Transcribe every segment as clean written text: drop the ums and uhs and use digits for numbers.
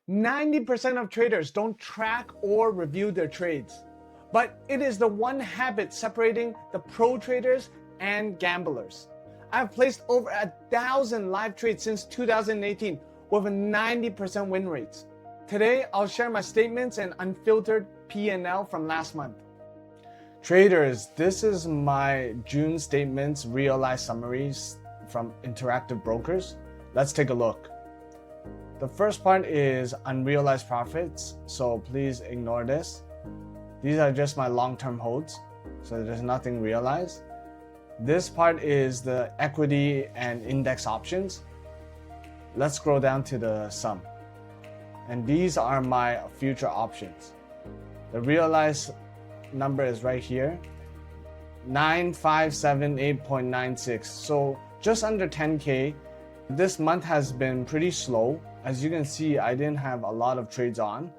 90% of traders don't track or review their trades, but it is the one habit separating the pro traders and gamblers. I've placed over 1,000 live trades since 2018 with a 90% win rates. Today, I'll share my statements and unfiltered P&L from last month. Traders, this is my June statements realized summaries from Interactive Brokers. Let's take a look. The first part is unrealized profits, so please ignore this. These are just my long-term holds, so there's nothing realized. This part is the equity and index options. Let's scroll down to the sum. And these are my future options. The realized number is right here, 9578.96. So just under 10K. This month has been pretty slow. As you can see, I didn't have a lot of trades on.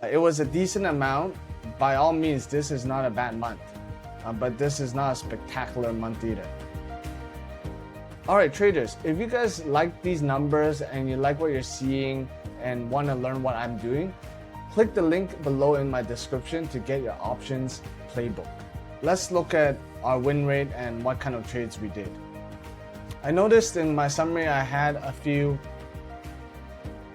It was a decent amount. By all means, this is not a bad month, but this is not a spectacular month either. All right, traders, if you guys like these numbers and you like what you're seeing and want to learn what I'm doing, click the link below in my description to get your options playbook. Let's look at our win rate and what kind of trades we did. I noticed in my summary I had a few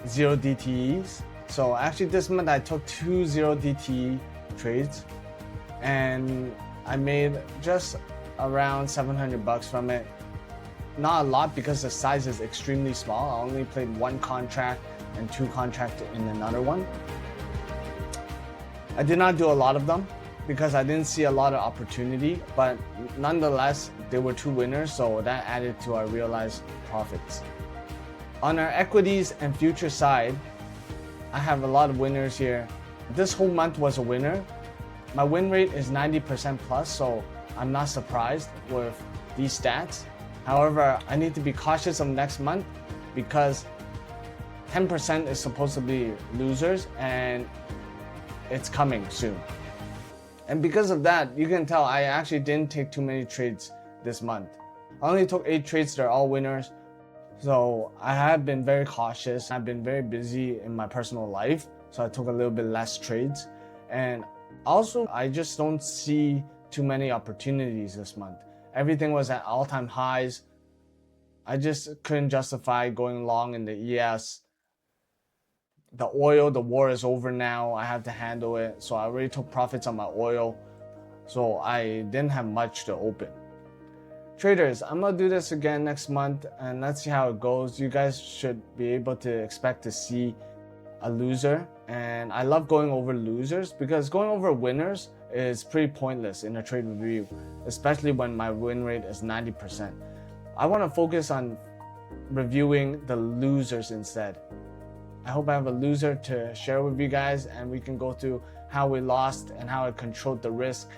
0 DTEs. So actually this month I took 2 0 DTE trades and I made just around 700 bucks from it. Not a lot because the size is extremely small. I only played 1 contract and 2 contracts in another one. I did not do a lot of them because I didn't see a lot of opportunity, but nonetheless, there were 2 winners, so that added to our realized profits. On our equities and future side, I have a lot of winners here. This whole month was a winner. My win rate is 90% plus, so I'm not surprised with these stats. However, I need to be cautious of next month because 10% is supposed to be losers and it's coming soon. And because of that, you can tell I actually didn't take too many trades this month. I only took 8 trades, they're all winners. So I have been very cautious. I've been very busy in my personal life, so I took a little bit less trades. And also, I just don't see too many opportunities this month. Everything was at all-time highs. I just couldn't justify going long in the ES. The oil, the war is over now. I have to handle it. So I already took profits on my oil. So I didn't have much to open. Traders, I'm gonna do this again next month and let's see how it goes. You guys should be able to expect to see a loser. And I love going over losers because going over winners is pretty pointless in a trade review, especially when my win rate is 90%. I want to focus on reviewing the losers instead. I hope I have a loser to share with you guys and we can go through how we lost and how I controlled the risk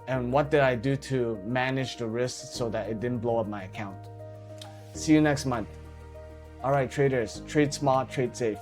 and what did I do to manage the risk so that it didn't blow up my account. See you next month. All right, traders, trade smart, trade safe.